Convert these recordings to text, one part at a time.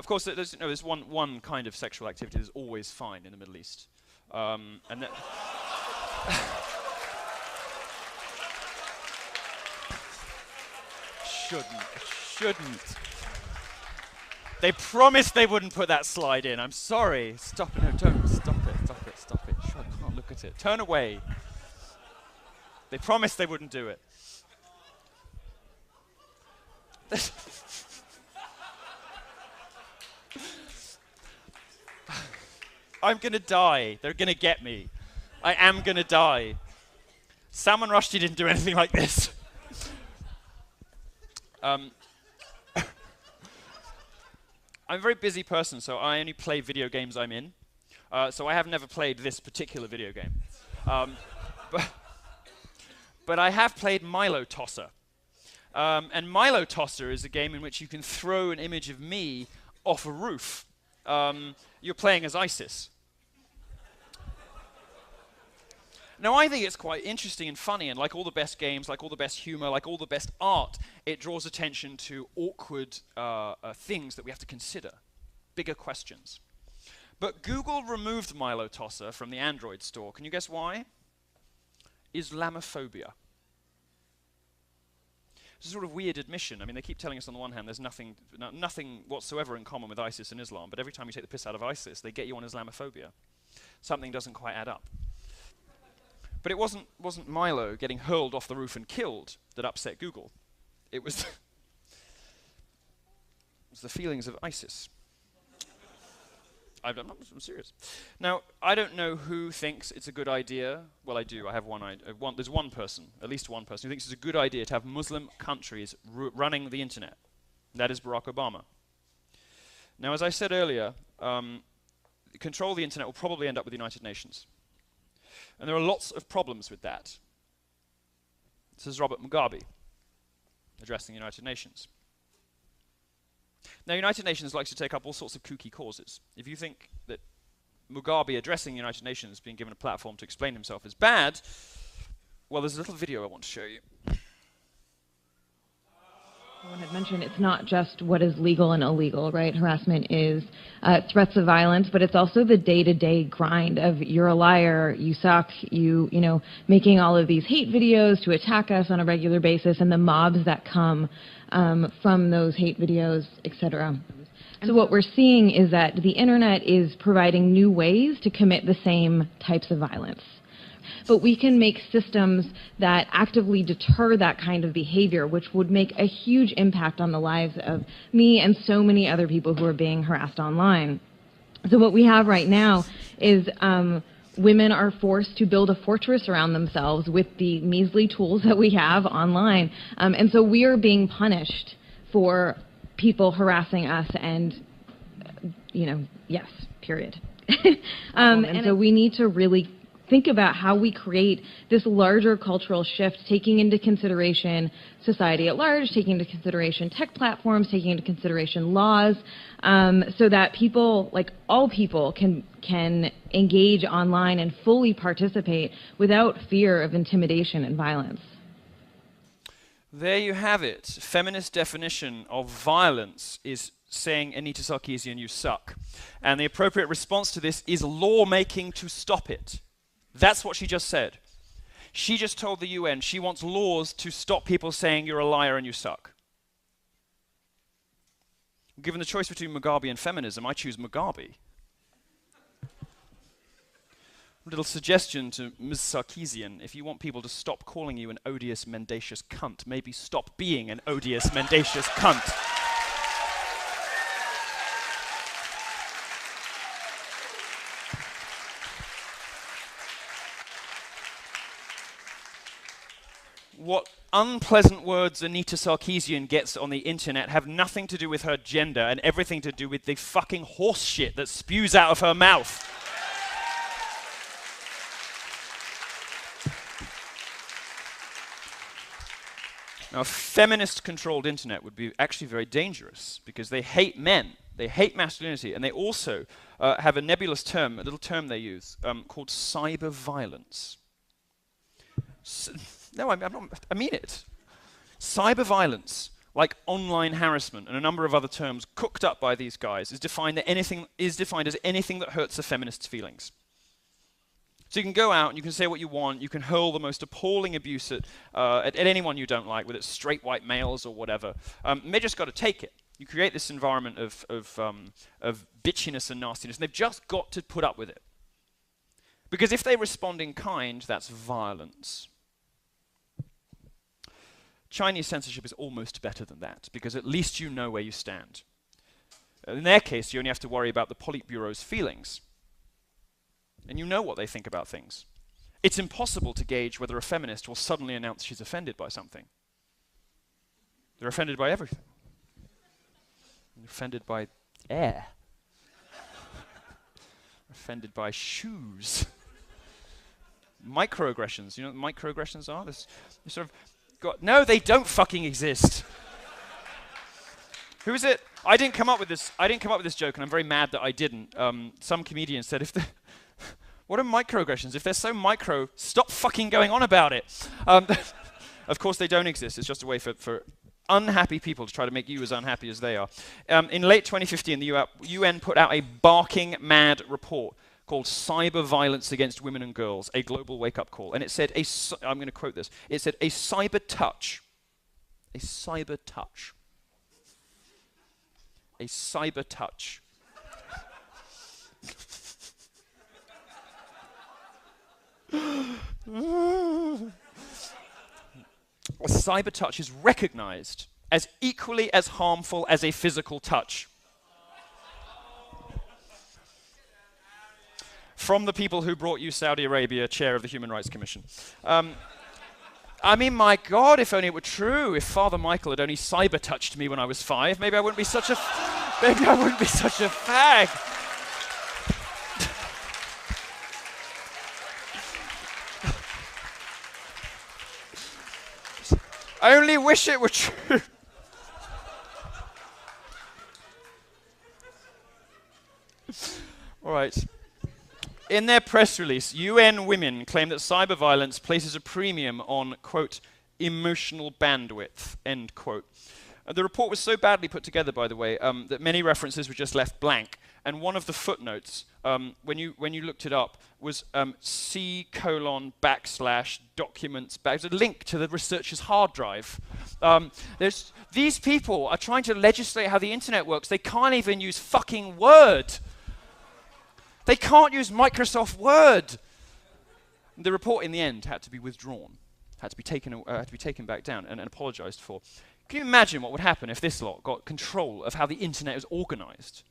of course, there's one kind of sexual activity that's always fine in the Middle East, and that shouldn't. They promised they wouldn't put that slide in. I'm sorry. Stop it. No, don't. Stop it. Sure, I can't look at it. Turn away. They promised they wouldn't do it. I'm gonna die. They're gonna get me. I am gonna die. Salman Rushdie didn't do anything like this. I'm a very busy person, so I only play video games I'm in. So I have never played this particular video game. But I have played Milo Tosser. And Milo Tosser is a game in which you can throw an image of me off a roof. You're playing as ISIS. Now, I think it's quite interesting and funny, and like all the best games, like all the best humor, like all the best art, it draws attention to awkward things that we have to consider, bigger questions. But Google removed Milo Tosser from the Android store. Can you guess why? Islamophobia. It's a sort of weird admission. I mean, they keep telling us on the one hand there's nothing whatsoever in common with ISIS and Islam, but every time you take the piss out of ISIS, they get you on Islamophobia. Something doesn't quite add up. But it wasn't Milo getting hurled off the roof and killed that upset Google. It was the feelings of ISIS. I'm serious. Now, I don't know who thinks it's a good idea. Well, I do. I have there's one person, at least one person, who thinks it's a good idea to have Muslim countries running the internet. That is Barack Obama. Now, as I said earlier, control of the internet will probably end up with the United Nations. And there are lots of problems with that. This is Robert Mugabe addressing the United Nations. Now, United Nations likes to take up all sorts of kooky causes. If you think that Mugabe addressing the United Nations, being given a platform to explain himself, is bad, well, there's a little video I want to show you. Someone had mentioned it's not just what is legal and illegal, right? Harassment is threats of violence, but it's also the day-to-day grind of you're a liar, you suck, you know, making all of these hate videos to attack us on a regular basis, and the mobs that come from those hate videos, etc. So what we're seeing is that the internet is providing new ways to commit the same types of violence. But we can make systems that actively deter that kind of behavior, which would make a huge impact on the lives of me and so many other people who are being harassed online. So what we have right now is women are forced to build a fortress around themselves with the measly tools that we have online. And so we are being punished for people harassing us and, you know, yes, period. And so we need to really think about how we create this larger cultural shift, taking into consideration society at large, taking into consideration tech platforms, taking into consideration laws, so that people, like all people, can engage online and fully participate without fear of intimidation and violence. There you have it. Feminist definition of violence is saying, Anita Sarkeesian, you suck. And the appropriate response to this is lawmaking to stop it. That's what she just said. She just told the UN she wants laws to stop people saying you're a liar and you suck. Given the choice between Mugabe and feminism, I choose Mugabe. A little suggestion to Ms. Sarkeesian: if you want people to stop calling you an odious, mendacious cunt, maybe stop being an odious, mendacious cunt. What unpleasant words Anita Sarkeesian gets on the internet have nothing to do with her gender and everything to do with the fucking horse shit that spews out of her mouth. Now, a feminist-controlled internet would be actually very dangerous because they hate men, they hate masculinity, and they also have a nebulous term, a little term they use, called cyber violence. No, I mean it. Cyber violence like online harassment and a number of other terms cooked up by these guys, is defined as anything that hurts a feminist's feelings. So you can go out and you can say what you want, you can hurl the most appalling abuse at anyone you don't like, whether it's straight white males or whatever. And they just got to take it. You create this environment of bitchiness and nastiness, and they've just got to put up with it. Because if they respond in kind, that's violence. Chinese censorship is almost better than that, because at least you know where you stand. In their case, you only have to worry about the Politburo's feelings. And you know what they think about things. It's impossible to gauge whether a feminist will suddenly announce she's offended by something. They're offended by everything. They're offended by air. Offended by shoes. Microaggressions. You know what microaggressions are? This sort of no, they don't fucking exist. Who is it? I didn't come up with this joke, and I'm very mad that I didn't. Some comedian said, what are microaggressions? If they're so micro, stop fucking going on about it. Of course they don't exist. It's just a way for unhappy people to try to make you as unhappy as they are. In late 2015, the UN put out a barking mad report called Cyber Violence Against Women and Girls, a global wake-up call. And it said, I'm going to quote this, it said, a cyber touch, a cyber touch a cyber touch is recognized as equally as harmful as a physical touch. From the people who brought you Saudi Arabia, chair of the Human Rights Commission. I mean, my God, if only it were true. If Father Michael had only cyber touched me when I was 5, maybe I wouldn't be such a fag. I only wish it were true. All right. In their press release, UN Women claim that cyber violence places a premium on, quote, emotional bandwidth, end quote. The report was so badly put together, by the way, that many references were just left blank. And one of the footnotes, when you looked it up, was C:\documents. There's a link to the researcher's hard drive. These people are trying to legislate how the internet works. They can't even use fucking Word. They can't use Microsoft Word. The report, in the end, had to be withdrawn, had to be taken back down and apologized for. Can you imagine what would happen if this lot got control of how the internet is organized?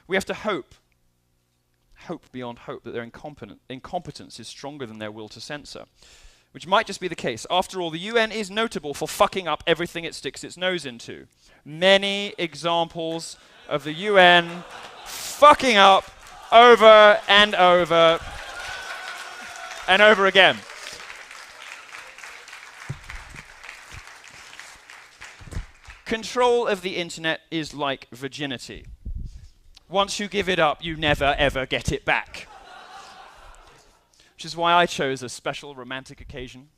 We have to hope beyond hope, that their incompetence is stronger than their will to censor, which might just be the case. After all, the UN is notable for fucking up everything it sticks its nose into. Many examples of the UN fucking up over and over and over again. Control of the internet is like virginity. Once you give it up, you never ever get it back. Which is why I chose a special romantic occasion,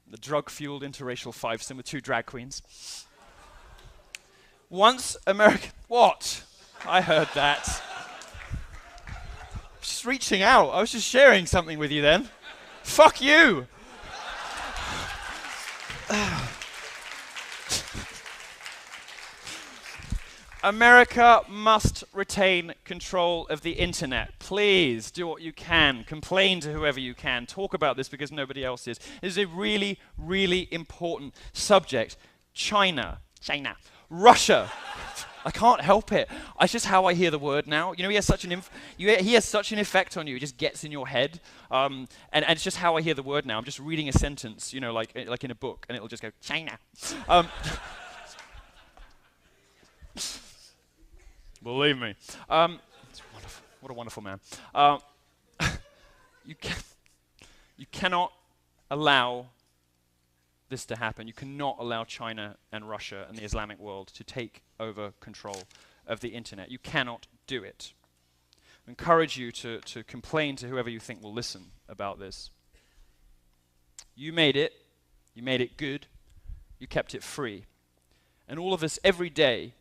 the drug-fueled interracial fivesome with 2 drag queens. Once American... What? I heard that. Just reaching out. I was just sharing something with you then. Fuck you! America must retain control of the internet. Please do what you can. Complain to whoever you can. Talk about this because nobody else is. This is a really, really important subject. China. Russia. I can't help it. It's just how I hear the word now. You know, he has such an effect on you. It just gets in your head. And it's just how I hear the word now. I'm just reading a sentence, you know, like in a book, and it'll just go, China. Believe me. It's wonderful. What a wonderful man. You cannot allow this to happen. You cannot allow China and Russia and the Islamic world to take over control of the internet. You cannot do it. I encourage you to complain to whoever you think will listen about this. You made it. You made it good. You kept it free. And all of us every day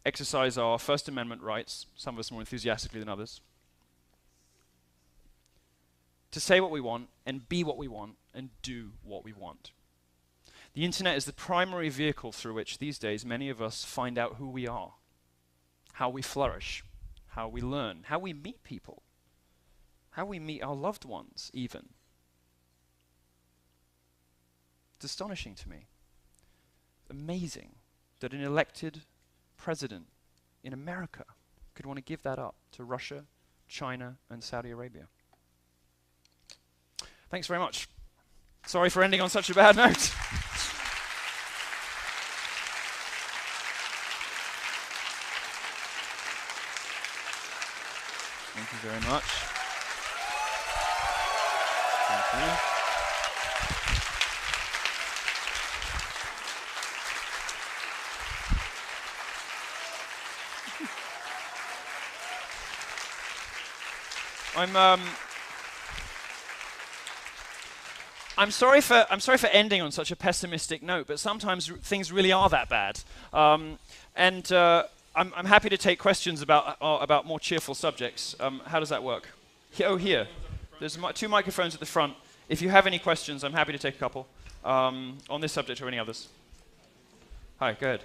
exercise our First Amendment rights, some of us more enthusiastically than others, to say what we want and be what we want and do what we want. The internet is the primary vehicle through which these days many of us find out who we are, how we flourish, how we learn, how we meet people, how we meet our loved ones even. It's astonishing to me. Amazing that an elected president in America could want to give that up to Russia, China, and Saudi Arabia. Thanks very much. Sorry for ending on such a bad note. Thank you very much. Thank you. I'm sorry for ending on such a pessimistic note, but sometimes things really are that bad. I'm happy to take questions about more cheerful subjects. How does that work? Here. There's two microphones at the front. If you have any questions, I'm happy to take a couple on this subject or any others. Hi, go ahead.